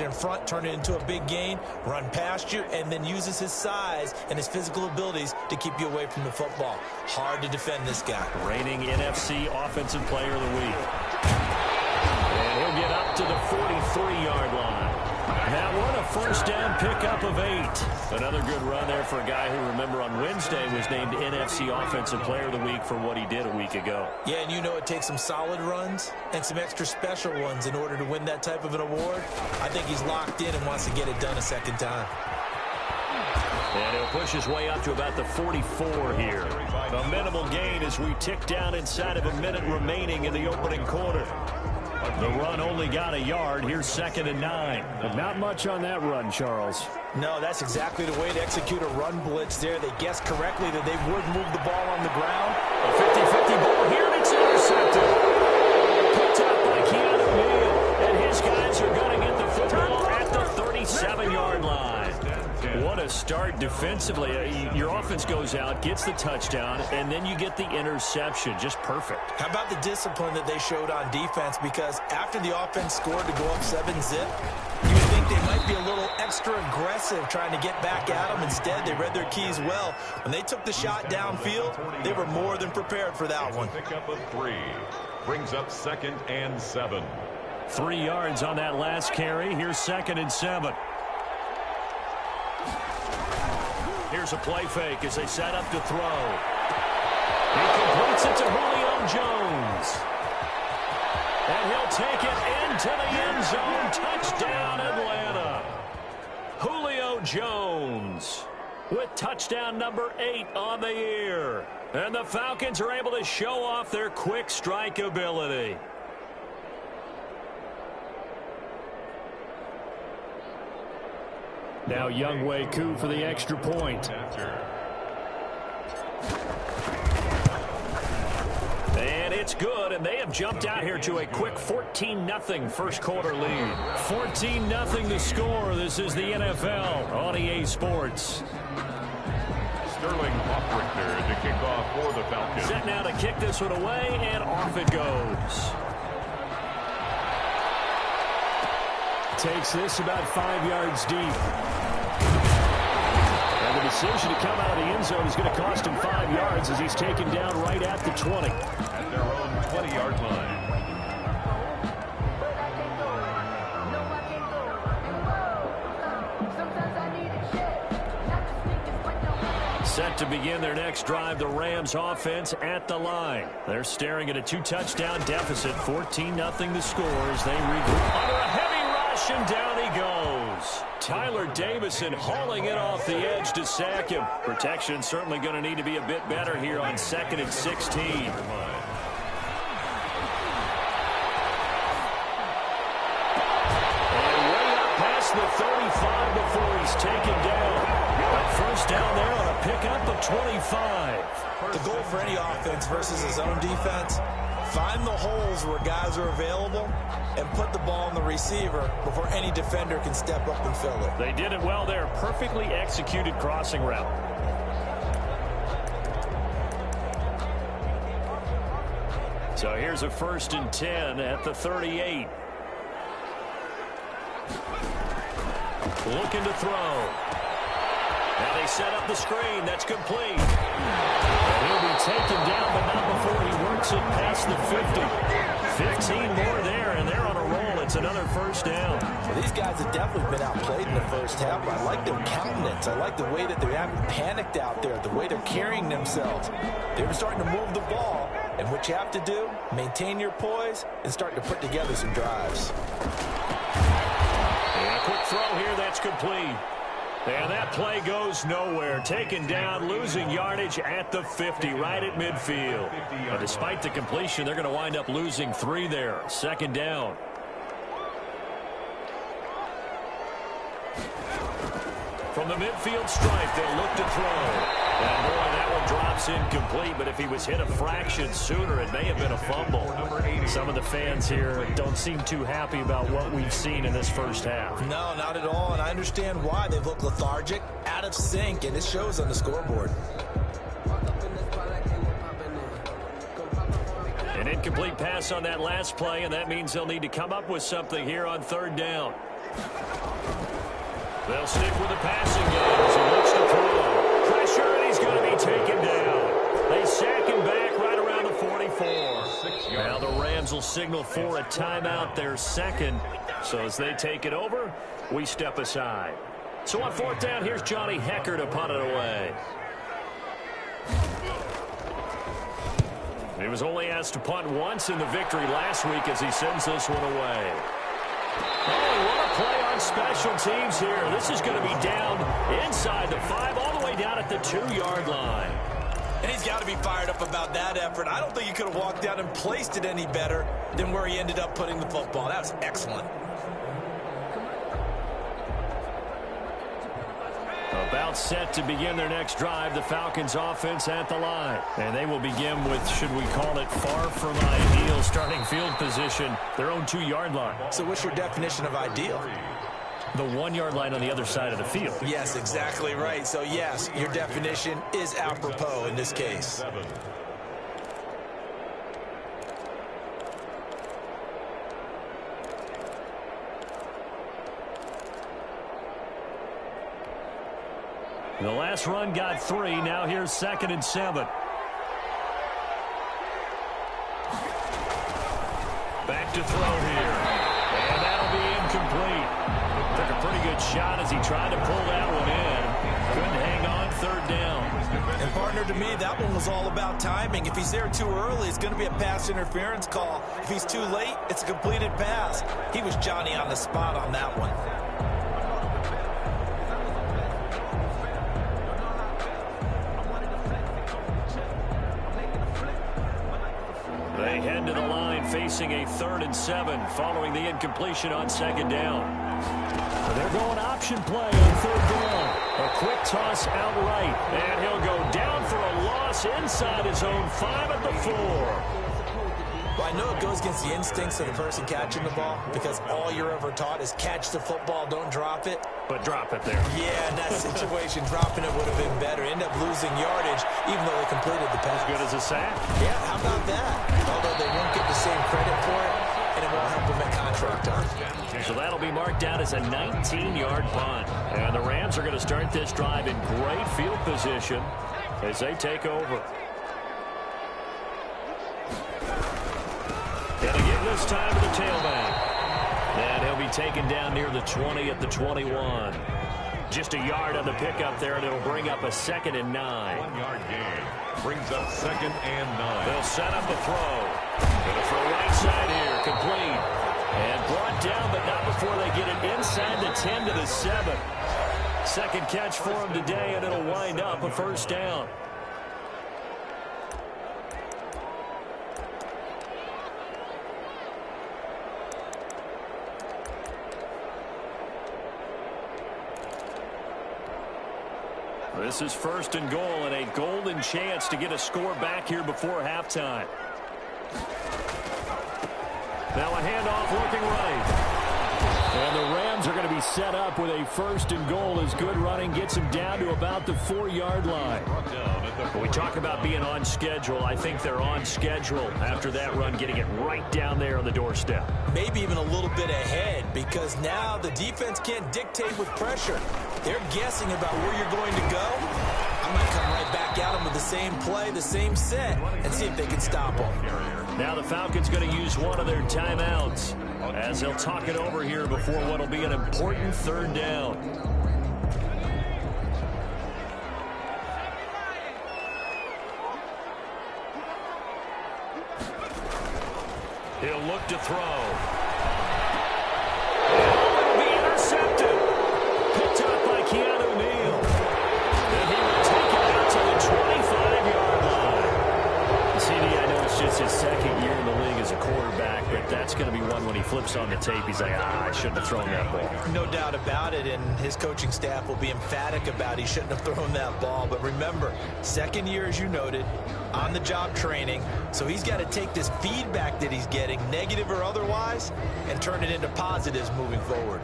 in front, turn it into a big gain, run past you, and then uses his size and his physical abilities to keep you away from the football. Hard to defend this guy. Reigning NFC Offensive Player of the Week. And he'll get up to the 43-yard line. That one, a first down pickup of 8. Another good run there for a guy who, remember, on Wednesday was named NFC Offensive Player of the Week for what he did a week ago. Yeah, and you know it takes some solid runs and some extra special ones in order to win that type of an award. I think he's locked in and wants to get it done a second time. And he'll push his way up to about the 44 here. A minimal gain as we tick down inside of a minute remaining in the opening quarter. The run only got a yard. Here's 2nd and 9. But not much on that run, Charles. No, that's exactly the way to execute a run blitz there. They guessed correctly that they would move the ball on the ground. A 50-50 ball here, and it's intercepted. Picked up by Keanu Neal. And his guys are going to get the football at the 37-yard line. What a start defensively. Your offense goes out, gets the touchdown, and then you get the interception. Just perfect. How about the discipline that they showed on defense? Because after the offense scored to go up 7-zip, you would think they might be a little extra aggressive trying to get back at them. Instead, they read their keys well. When they took the shot downfield, they were more than prepared for that one. Pickup of 3 brings up 2nd and 7. 3 yards on that last carry. Here's 2nd and 7. Here's a play fake as they set up to throw. He completes it to Julio Jones. And he'll take it into the end zone. Touchdown, Atlanta. Julio Jones with touchdown number 8 on the year. And the Falcons are able to show off their quick strike ability. Now Younghoe Koo for the extra point. And it's good, and they have jumped out here to a quick 14-0 first quarter lead. 14-0 the score. This is the NFL on EA Sports. Sterling Hofrichter to kick off for the Falcons. Set now to kick this one away, and off it goes. Takes this about 5 yards deep. And the decision to come out of the end zone is going to cost him 5 yards as he's taken down right at the 20. At their own 20-yard line. Set to begin their next drive, the Rams offense at the line. They're staring at a 2-touchdown deficit, 14-0 the score as they regroup under a heavy rush, and down he goes. Tyler Davison hauling it off the edge to sack him. Protection certainly going to need to be a bit better here on 2nd and 16. And way up past the 35 before he's taken down. A first down there on a pickup of 25. The goal for any offense versus his own defense, find the holes where guys are available and put the ball on the receiver before any defender can step up and fill it. They did it well there. Perfectly executed crossing route. So here's a 1st and 10 at the 38. Looking to throw. Now they set up the screen. That's complete. And he'll be taken down, but not before he works it past the 50. 15 more there, and they're on a roll. It's another first down. Well, these guys have definitely been outplayed in the first half. I like their countenance. I like the way that they haven't panicked out there, the way they're carrying themselves. They were starting to move the ball, and what you have to do, maintain your poise and start to put together some drives. And a quick throw here. That's complete. And that play goes nowhere. Taken down, losing yardage at the 50, right at midfield. But despite the completion, they're going to wind up losing 3 there. 2nd down. From the midfield stripe, they'll look to throw. And boy, that one drops incomplete, but if he was hit a fraction sooner, it may have been a fumble. Some of the fans here don't seem too happy about what we've seen in this first half. No, not at all, and I understand why. They've looked lethargic, out of sync, and it shows on the scoreboard. An incomplete pass on that last play, and that means they'll need to come up with something here on 3rd down. They'll stick with the passing game as he looks to throw. Pressure, and he's going to be taken down. They sack him back right around the 44. Now the Rams will signal for a timeout, their second. So as they take it over, we step aside. So on fourth down, here's Johnny Hecker to punt it away. He was only asked to punt once in the victory last week as he sends this one away. Oh, and what a play on special teams here. This is going to be down inside the 5, all the way down at the 2-yard line. And he's got to be fired up about that effort. I don't think he could have walked down and placed it any better than where he ended up putting the football. That was excellent. About set to begin their next drive, the Falcons offense at the line. And they will begin with, should we call it, far from ideal starting field position, their own 2-yard line. So what's your definition of ideal? The 1-yard line on the other side of the field. Yes, exactly right. So yes, your definition is apropos in this case. The last run got 3. Now here's 2nd and 7. Back to throw here. And that'll be incomplete. Took a pretty good shot as he tried to pull that one in. Couldn't hang on 3rd down. And partner, to me, that one was all about timing. If he's there too early, it's going to be a pass interference call. If he's too late, it's a completed pass. He was Johnny on the spot on that one. They head to the line facing a 3rd and 7 following the incompletion on 2nd down. They're going option play on 3rd down. A quick toss out right. And he'll go down for a loss inside his own 5 at the 4. Well, I know it goes against the instincts of the person catching the ball because all you're ever taught is catch the football, don't drop it. But drop it there. Yeah, in that situation, dropping it would have been better. End up losing yardage, even though they completed the pass. As good as a sack? Yeah, how about that? Although they won't get the same credit for it, and it won't help them at contract time. So that'll be marked down as a 19-yard punt. And the Rams are going to start this drive in great field position as they take over. And again this time to the tailback. And he'll be taken down near the 20 at the 21. Just a yard on the pickup there, and it'll bring up a 2nd and 9. 1-yard gain. Brings up 2nd and 9. They'll set up a throw. Going to throw right side here. Complete. And brought down, but not before they get it inside the 10 to the 7. Second catch for him today, and it'll wind up a 1st down. This is 1st and goal and a golden chance to get a score back here before halftime. Now a handoff looking right. And the Rams are going to be set up with a 1st and goal as good running gets them down to about the 4-yard line. When we talk about being on schedule, I think they're on schedule after that run, getting it right down there on the doorstep. Maybe even a little bit ahead because now the defense can't dictate with pressure. They're guessing about where you're going to go. I might come right back at them with the same play, the same set, and see if they can stop them. Now the Falcons going to use one of their timeouts as they'll talk it over here before what will be an important 3rd down. He'll look to throw. It'll be intercepted. Picked up by Keanu Neal. And he will take it out to the 25-yard line. CD, I know it's just his 2nd year in the league as a quarterback, but that's going to be one when he flips on the tape. He's like, I shouldn't have thrown that ball. No doubt about it, and his coaching staff will be emphatic about he shouldn't have thrown that ball. But remember, 2nd year, as you noted, on-the-job training, so he's got to take this feedback that he's getting, negative or otherwise, and turn it into positives moving forward.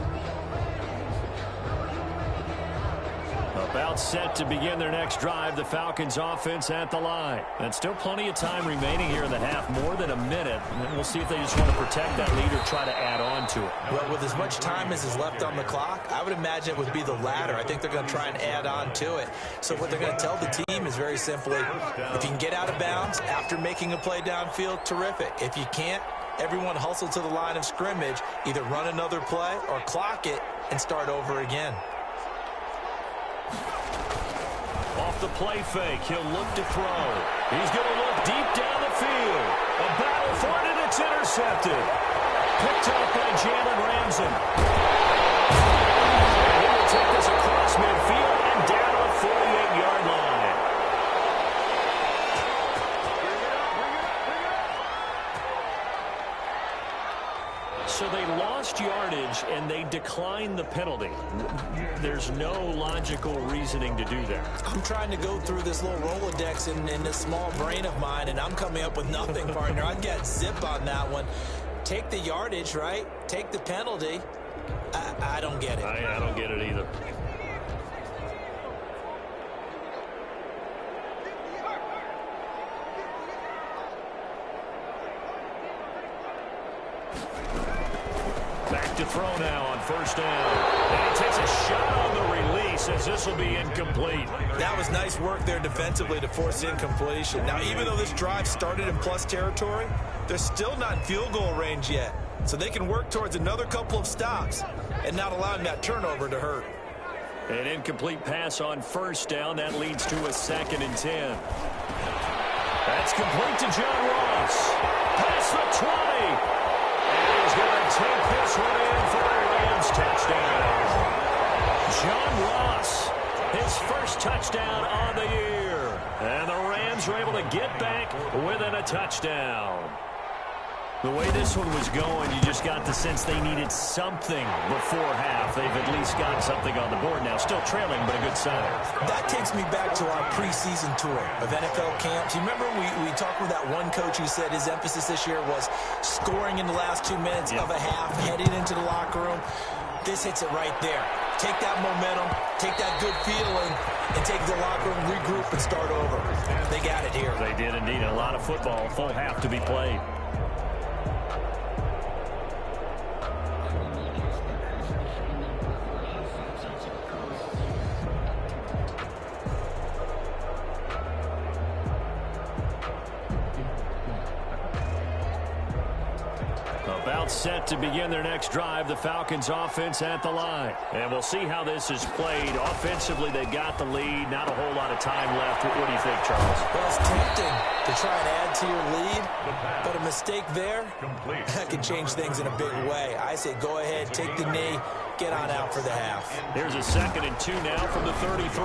A About set to begin their next drive, the Falcons offense at the line. And still plenty of time remaining here in the half, more than a minute. And we'll see if they just want to protect that lead or try to add on to it. Well, with as much time as is left on the clock, I would imagine it would be the latter. I think they're going to try and add on to it. So what they're going to tell the team is very simply, if you can get out of bounds after making a play downfield, terrific. If you can't, everyone hustle to the line of scrimmage, either run another play or clock it and start over again. Off the play fake, he'll look to throw. He's going to look deep down the field. A battle for it, and it's intercepted. Picked up by Jalen Ramsey. And he will take this across midfield and down to the 48-yard line. So they lost yardage, and they declined the penalty. There's no logical reasoning to do that. I'm trying to go through this little Rolodex in this small brain of mine, and I'm coming up with nothing, partner. I've got zip on that one. Take the yardage, right? Take the penalty. I don't get it. I don't get it either. Back to throw now on first down. And he takes a shot on the release as this will be incomplete. That was nice work there defensively to force incompletion. Now, even though this drive started in plus territory, they're still not in field goal range yet. So they can work towards another couple of stops and not allowing that turnover to hurt. An incomplete pass on first down. That leads to a 2nd and 10. That's complete to John Ross. Past the 20. And he's going to take this one in for a Rams touchdown. John Ross, his first touchdown on the year. And the Rams were able to get back within a touchdown. The way this one was going, you just got the sense they needed something before half. They've at least got something on the board now. Still trailing, but a good sign. That takes me back to our preseason tour of NFL camps. You remember we talked with that one coach who said his emphasis this year was scoring in the last 2 minutes of a half, heading into the locker room. This hits it right there. Take that momentum, take that good feeling, and take the locker room, regroup, and start over. They got it here. They did indeed. A lot of football, full half to be played. About set to begin their next drive, the Falcons offense at the line. And we'll see how this is played. Offensively, they've got the lead. Not a whole lot of time left. What do you think, Charles? Well, it's tempting to try and add to your lead, but a mistake there, that can change things in a big way. I say go ahead, take the knee, get on out for the half. Here's a 2nd and 2 now from the 33.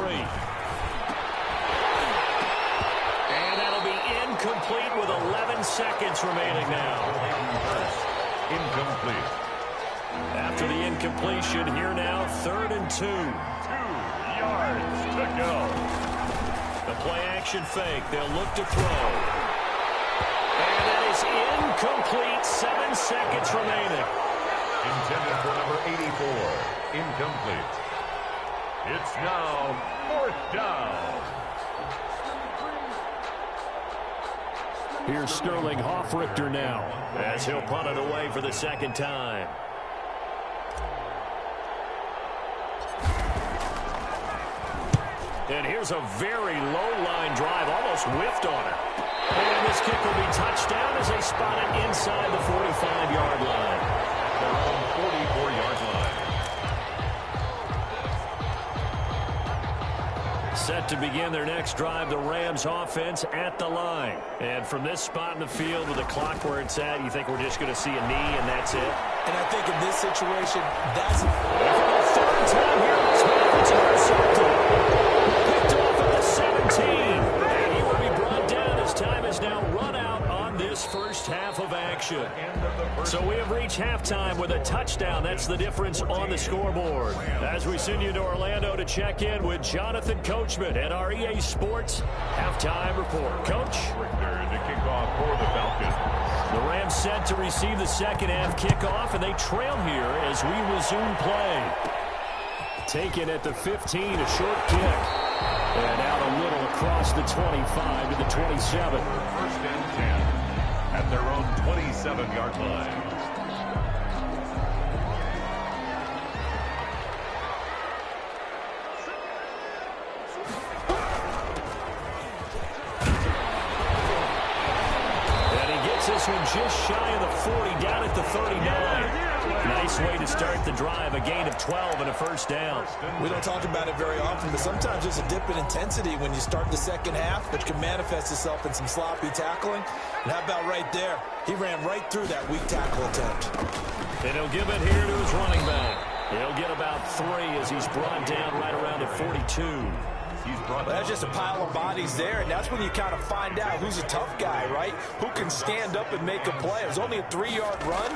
And that'll be incomplete with 11 seconds remaining now. Incomplete. After the incompletion, here now, 3rd and 2. 2 yards to go. The play action fake. They'll look to throw. And that is incomplete. 7 seconds remaining. Intended for number 84. Incomplete. It's now 4th down. Here's Sterling Hoffrichter now as he'll punt it away for the 2nd time. And here's a very low-line drive, almost whiffed on it. And this kick will be touchdown as they spot it inside the 45-yard line. Their own 44-yard line. Set to begin their next drive, the Rams offense at the line. And from this spot in the field with the clock where it's at, you think we're just going to see a knee and that's it? And I think in this situation, that's... For the 3rd time here, this man is intercepted. Picked off at the 17. And he will be brought down as time is now run out on this first half of action. So we have reached halftime with a touchdown. That's the difference on the scoreboard. As we send you to Orlando to check in with Jonathan Coachman at our EA Sports Halftime Report. Coach? The kickoff for the Falcons. The Rams set to receive the second half kickoff, and they trail here as we resume play. Taken at the 15, a short kick. And out a little across the 25 to the 27. First and 10 at their own 27-yard line. This one just shy of the 40, down at the 39. Nice way to start the drive, a gain of 12 and a first down. We don't talk about it very often, but sometimes there's a dip in intensity when you start the second half, which can manifest itself in some sloppy tackling. And how about right there? He ran right through that weak tackle attempt. And he'll give it here to his running back. He'll get about 3 as he's brought down right around the 42. Well, that's just a pile of bodies there, and that's when you kind of find out who's a tough guy, right? Who can stand up and make a play. It was only a 3-yard run,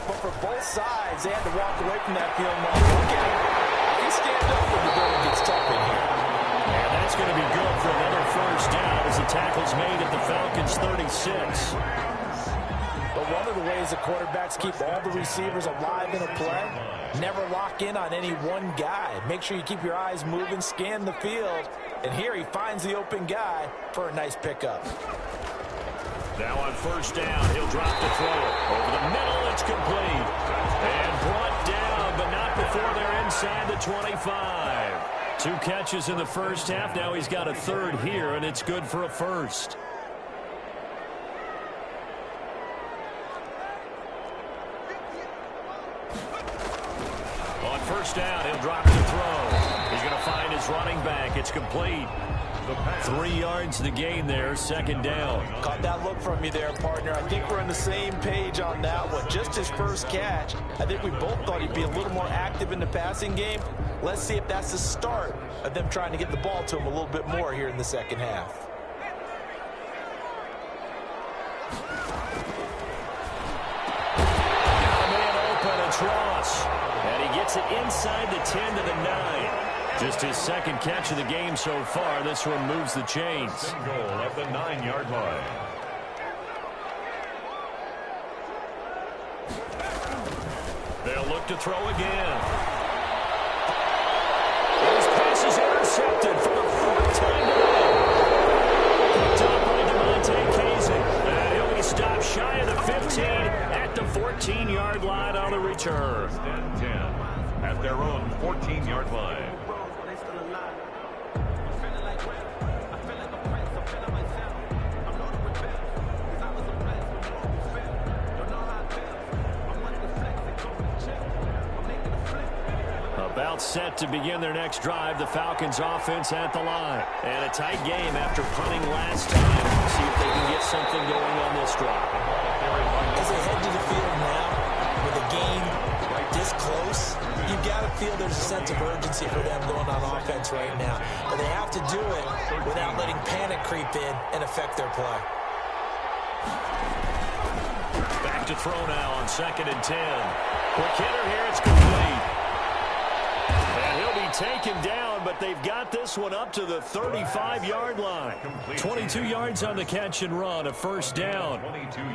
but for both sides, they had to walk away from that field line. Look at him. He stands up when the going gets tough in here. And that's going to be good for another first down as the tackle's made at the Falcons' 36. But one of the ways the quarterbacks keep all the receivers alive in a play, never lock in on any one guy. Make sure you keep your eyes moving, scan the field, and here he finds the open guy for a nice pickup. Now on first down, he'll drop the throw. Over the middle, it's complete. And brought down, but not before they're inside the 25. 2 catches in the first half. Now he's got a third here, and it's good for a first. First down, he'll drop the throw. He's going to find his running back. It's complete. 3 yards to gain there, second down. Caught that look from you there, partner. I think we're on the same page on that one. Just his first catch. I think we both thought he'd be a little more active in the passing game. Let's see if that's the start of them trying to get the ball to him a little bit more here in the second half. Got a man open, it's Ross. And he gets it inside the 10 to the 9. Just his second catch of the game so far. This one moves the chains. Goal at the 9-yard line. They'll look to throw again. His pass is intercepted for the 4th time today. Picked up by Devontae Kazin. And he'll be stopped shy of the 15 at the 14-yard line on the return. 10 at their own 14-yard line. About set to begin their next drive. The Falcons offense at the line. And a tight game after punting last time. See if they can get something going on this drive. As they head to the field now, with a game this close, you've got to feel there's a sense of urgency for them going on offense right now. But they have to do it without letting panic creep in and affect their play. Back to throw now on 2nd and 10. Quick hitter here, it's complete. And he'll be taken down, but they've got this one up to the 35-yard line. 22 yards on the catch and run, a first down.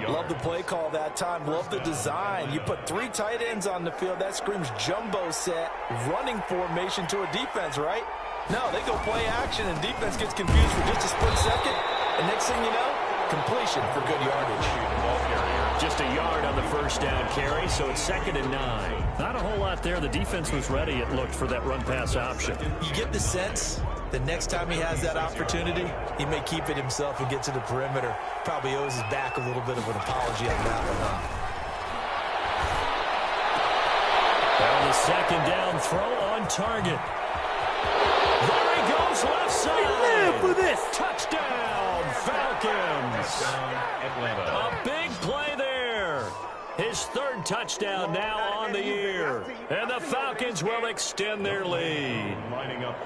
Love the play call that time. Love the design. You put 3 tight ends on the field. That screams jumbo set, running formation to a defense, right? No, they go play action, and defense gets confused for just a split second. And next thing you know, completion for good yardage. Just a yard on the first down carry, so it's 2nd and 9. Not a whole lot there. The defense was ready, it looked, for that run-pass option. You get the sense the next time he has that opportunity, he may keep it himself and get to the perimeter. Probably owes his back a little bit of an apology on that one, huh? On the 2nd down throw on target. There he goes, left side. Live for this. Touchdown, Falcons. A big play there. His 3rd touchdown now on the year. And the Falcons will extend their lead.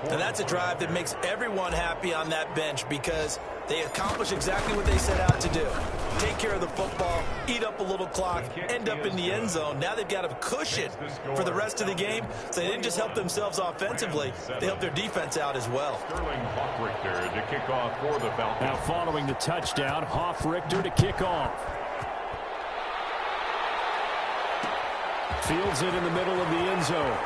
And that's a drive that makes everyone happy on that bench because they accomplish exactly what they set out to do. Take care of the football, eat up a little clock, end up in the end zone. Now they've got a cushion for the rest of the game. So they didn't just help themselves offensively, they helped their defense out as well. Hoff-Richter to kick off for the Falcons. Now following the touchdown, Hoff-Richter to kick off. Fields it in the middle of the end zone.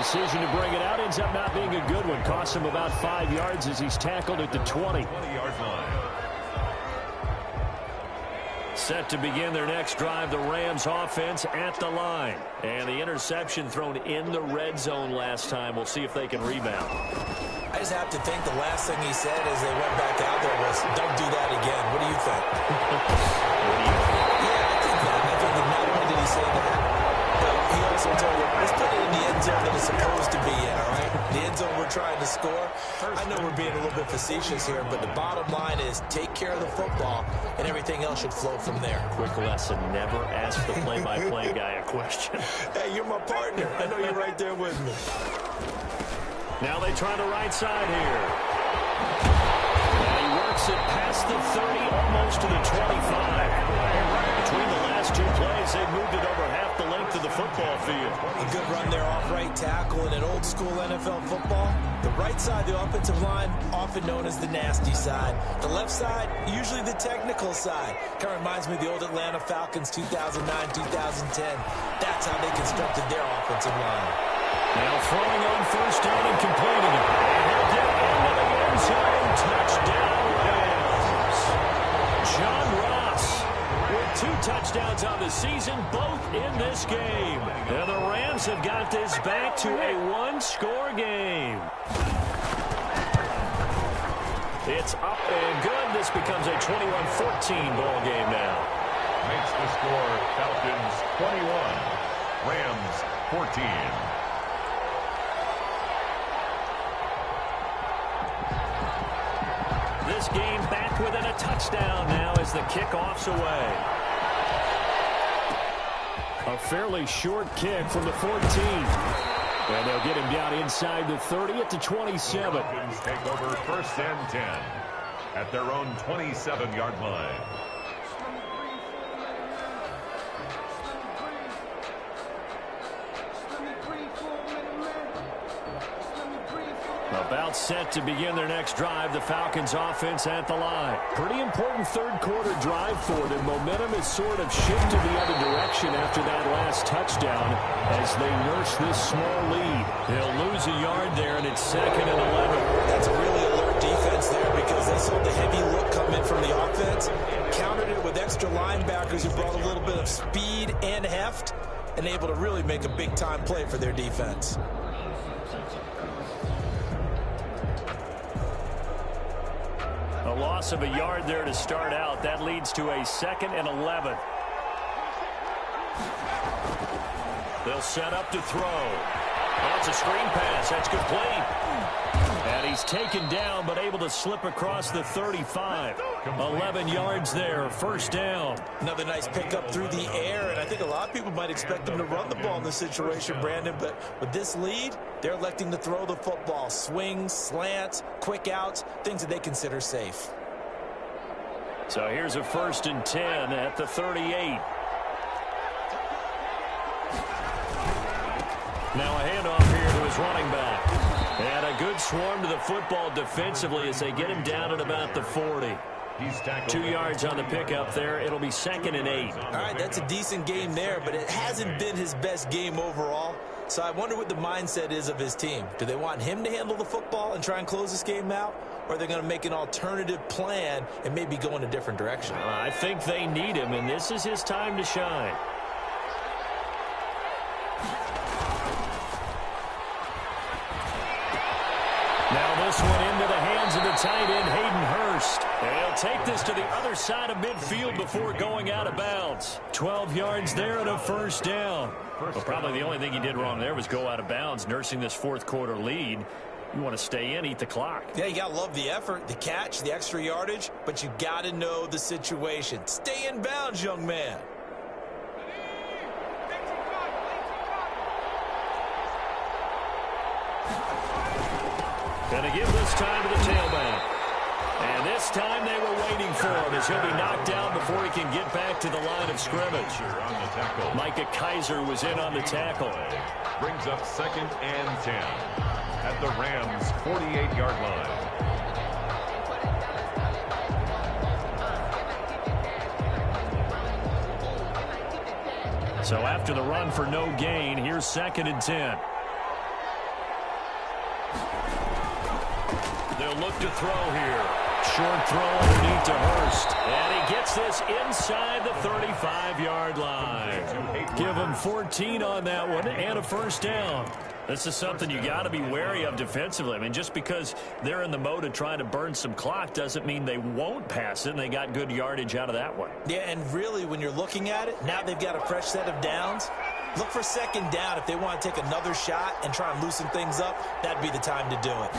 decision to bring it out ends up not being a good one. Costs him about 5 yards as he's tackled at the 20. 20-yard line. Set to begin their next drive, the Rams offense at the line. And the interception thrown in the red zone last time. We'll see if they can rebound. I just have to think the last thing he said as they went back out there was, don't do that again. What do you think? Yeah, I think that. I think that not only did he say that, but he also told them, let's put it in the end zone that it's supposed to be in, all right? The end zone we're trying to score. I know we're being a little bit facetious here, but the bottom line is take care of the football, and everything else should flow from there. Quick lesson, never ask the play-by-play guy a question. Hey, you're my partner. I know you're right there with me. Now they try the right side here. And he works it past the 30, almost to the 25. Between the last two plays, they've moved it over half the length of the football field. A good run there off right tackle in an old-school NFL football. The right side, the offensive line, often known as the nasty side. The left side, usually the technical side. Kind of reminds me of the old Atlanta Falcons 2009, 2010. That's how they constructed their offensive line. Now throwing on first down and completing it. And he'll get into the end zone. Touchdown, Rams. John Ross with 2 touchdowns on the season, both in this game. And the Rams have got this back to a 1-score game. It's up and good. This becomes a 21-14 ball game now. Makes the score Falcons 21, Rams 14. This game back within a touchdown now as the kickoff's away. A fairly short kick from the 14. And they'll get him down inside the 30 at the 27. Falcons take over 1st and 10 at their own 27-yard line. About set to begin their next drive, the Falcons offense at the line. Pretty important third-quarter drive for them. Momentum has sort of shifted the other direction after that last touchdown as they nurse this small lead. They'll lose a yard there, and it's 2nd and 11. That's a really alert defense there because they saw the heavy look come in from the offense, countered it with extra linebackers who brought a little bit of speed and heft, and able to really make a big-time play for their defense. A loss of a yard there to start out. That leads to a 2nd and 11. They'll set up to throw. Oh, it's a screen pass. That's complete. And he's taken down, but able to slip across the 35. 11 yards there, 1st down. Another nice pickup through the air, and I think a lot of people might expect them to run the ball in this situation, Brandon, but with this lead, they're electing to throw the football. Swings, slants, quick outs, things that they consider safe. So here's a 1st and 10 at the 38. Now a handoff here to his running back. And a good swarm to the football defensively as they get him down at about the 40. He's tackled 2 yards on the pickup there. It'll be 2nd and 8. All right, that's a decent game there, but it hasn't been his best game overall. So I wonder what the mindset is of his team. Do they want him to handle the football and try and close this game out? Or are they going to make an alternative plan and maybe go in a different direction? I think they need him, and this is his time to shine. Now this one into the hands of the tight end, Hayden Hurst. And he'll take this to the other side of midfield before going out of bounds. 12 yards there and a 1st down. Well, probably the only thing he did wrong there was go out of bounds, nursing this 4th-quarter lead. You want to stay in, eat the clock. Yeah, you got to love the effort, the catch, the extra yardage, but you got to know the situation. Stay in bounds, young man. Going to give this time to the tailback. And this time they were waiting for him as he'll be knocked down before he can get back to the line of scrimmage. on the tackle. Micah Kaiser was in on the tackle. Brings up 2nd and 10 at the Rams' 48-yard line. So after the run for no gain, here's 2nd and 10. They'll look to throw here. Short throw underneath to Hurst. And he gets this inside the 35-yard line. Give him 14 on that one and a first down. This is something you got to be wary of defensively. I mean, just because they're in the mode of trying to burn some clock doesn't mean they won't pass it, and they got good yardage out of that one. Yeah, and really, when you're looking at it, now they've got a fresh set of downs. Look for second down. If they want to take another shot and try and loosen things up, that'd be the time to do it.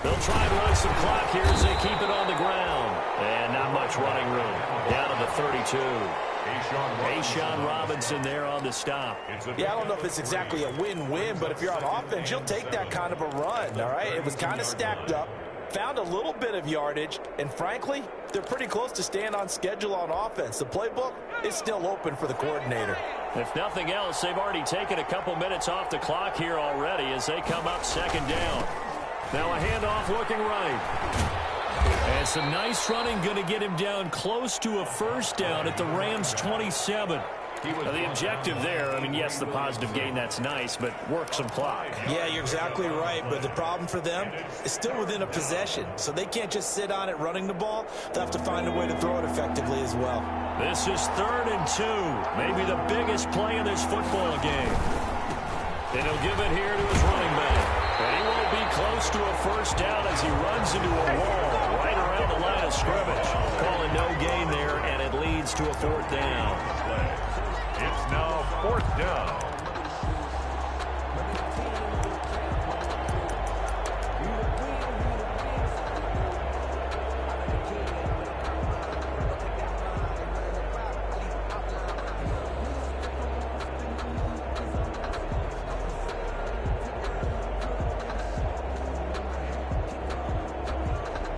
They'll try and run some clock here as they keep it on the ground. And not much running room. Down to the 32. A'Shawn Robinson there on the stop. Yeah, I don't know if it's exactly a win-win, but if you're on offense, you'll take that kind of a run, all right? It was kind of stacked up, found a little bit of yardage, and frankly, they're pretty close to staying on schedule on offense. The playbook is still open for the coordinator. If nothing else, they've already taken a couple minutes off the clock here already as they come up second down. Now a handoff looking right. And some nice running, going to get him down close to a first down at the Rams' 27. Now the objective there, I mean, yes, the positive gain, that's nice, but work some clock. Yeah, you're exactly right, but the problem for them is still within a possession, so they can't just sit on it running the ball. They'll have to find a way to throw it effectively as well. This is 3rd and 2, maybe the biggest play in this football game. And he'll give it here to his running back. And he won't be close to a first down as he runs into a wall right around the line of scrimmage. Calling no gain there, and it leads to a 4th down. It's now 4th down.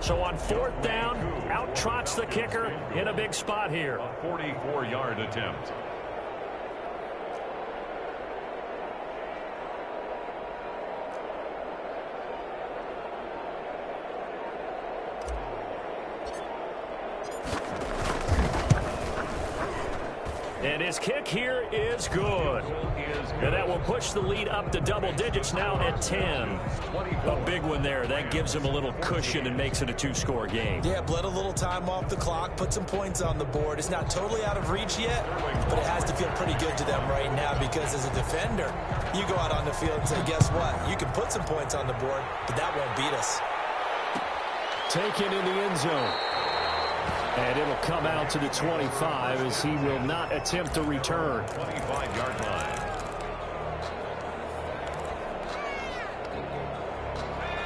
So on 4th down, out trots the kicker in a big spot here. A 44-yard attempt. And his kick here is good. And that will push the lead up to double digits now at 10. A big one there. That gives him a little cushion and makes it a 2-score game. Yeah, bled a little time off the clock, put some points on the board. It's not totally out of reach yet, but it has to feel pretty good to them right now because as a defender, you go out on the field and say, guess what? You can put some points on the board, but that won't beat us. Taken in the end zone. And it'll come out to the 25 as he will not attempt to return. 25-yard line.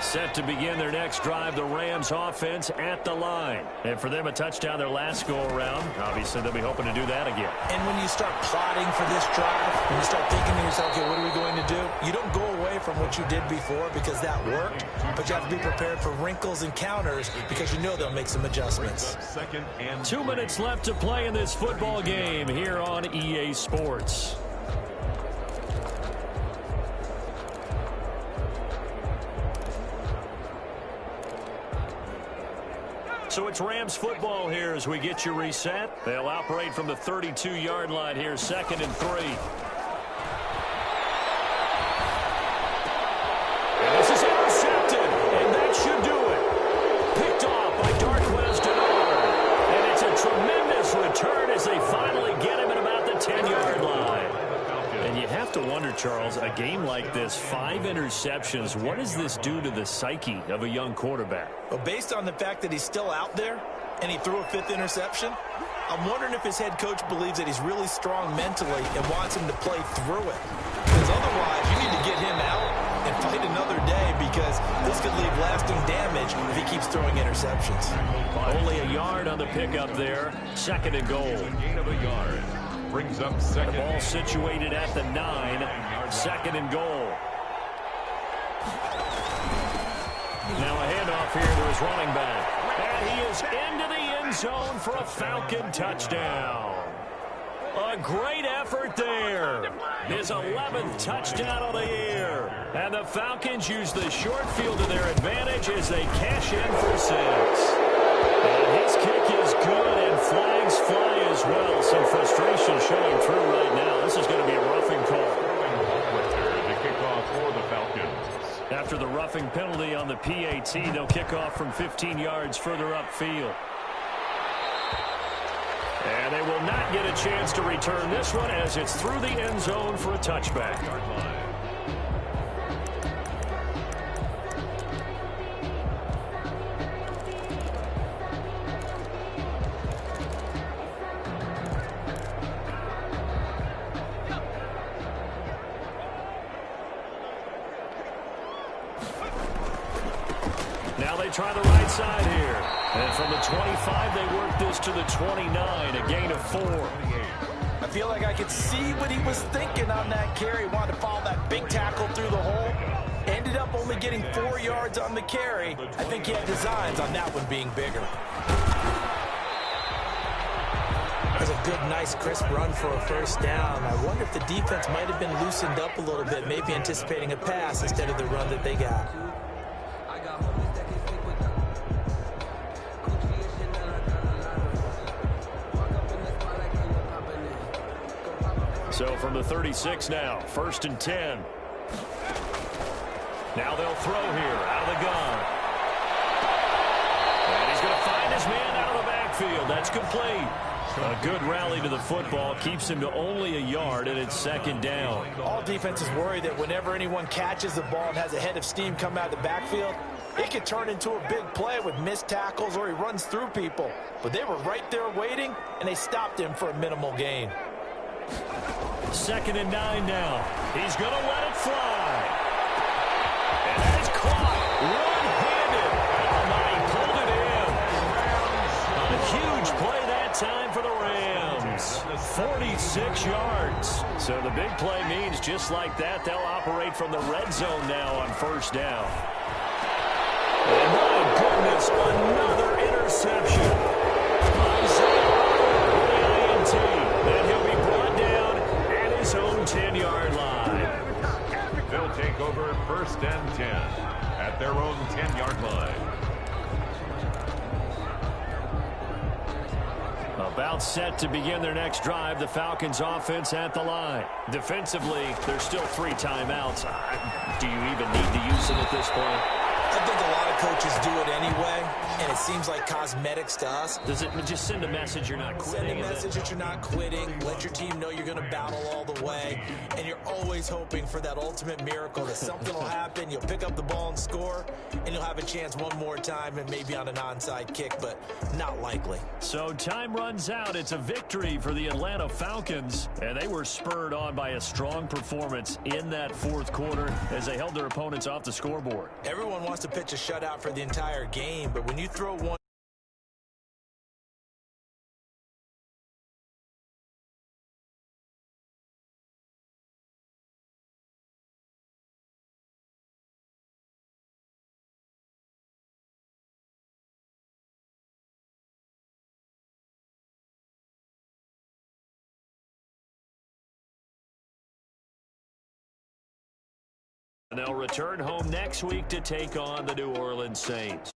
Set to begin their next drive, the Rams offense at the line. And for them, a touchdown their last go-around. Obviously, they'll be hoping to do that again. And when you start plotting for this drive, when you start thinking to yourself, okay, what are we going to do? You don't go away from what you did before because that worked, but you have to be prepared for wrinkles and counters because you know they'll make some adjustments. 2 minutes left to play in this football game here on EA Sports. So it's Rams football here as we get you reset. They'll operate from the 32-yard line here, 2nd and 3. And this is intercepted, and that should do it. Picked off by Darquez Denard. And it's a tremendous return as they finally get him at about the 10-yard line. And you have to wonder, Charles, a game like this, 5 interceptions, what does this do to the psyche of a young quarterback? Well, based on the fact that he's still out there and he threw a 5th interception, I'm wondering if his head coach believes that he's really strong mentally and wants him to play through it. Because otherwise, you need to get him out and fight another day because this could leave lasting damage if he keeps throwing interceptions. Only a yard on the pickup there, 2nd and goal. Gain of a yard. Brings up 2nd. The ball situated at the 9, 2nd and goal. Now a handoff here to his running back. And he is into the end zone for a Falcon touchdown. A great effort there. His 11th touchdown of the year. And the Falcons use the short field to their advantage as they cash in for 6. And his kick is good, and flags fly as well. Some frustration showing through right now. This is going to be a roughing call. The kickoff for the Falcons. After after the roughing penalty on the PAT. They'll kick off from 15 yards further upfield. And they will not get a chance to return this one as it's through the end zone for a touchback. Now they try the right side here. And from the 25, they work this to the 29, a gain of 4. I feel like I could see what he was thinking on that carry. Wanted to follow that big tackle through the hole. Ended up only getting 4 yards on the carry. I think he had designs on that one being bigger. That was a good, nice, crisp run for a first down. I wonder if the defense might have been loosened up a little bit, maybe anticipating a pass instead of the run that they got. So from the 36 now, 1st and 10. Now they'll throw here out of the gun. And he's going to find his man out of the backfield. That's complete. A good rally to the football keeps him to only a yard, and it's 2nd down. All defenses worry that whenever anyone catches the ball and has a head of steam come out of the backfield, it could turn into a big play with missed tackles or he runs through people. But they were right there waiting, and they stopped him for a minimal gain. 2nd and 9 now. He's going to let it fly. And that is caught one-handed. Oh, my, he pulled it in. A huge play that time for the Rams. 46 yards. So the big play means just like that, they'll operate from the red zone now on 1st down. And my goodness, another interception. And he'll be brought down at his own 10-yard line. They'll take over 1st and 10 at their own 10-yard line. About set to begin their next drive, the Falcons offense at the line. Defensively, there's still 3 timeouts. Do you even need to use them at this point? I think a lot of coaches do it anyway, and it seems like cosmetics to us. Does it just send a message you're not quitting? Send a message that you're not quitting. Let your team know you're going to battle all the way, and you're always hoping for that ultimate miracle that something will happen, you'll pick up the ball and score, and you'll have a chance one more time and maybe on an onside kick, but not likely. So time runs out. It's a victory for the Atlanta Falcons, and they were spurred on by a strong performance in that 4th quarter as they held their opponents off the scoreboard. Everyone wants to pitch a shutout for the entire game, but when you throw one and they'll return home next week to take on the New Orleans Saints.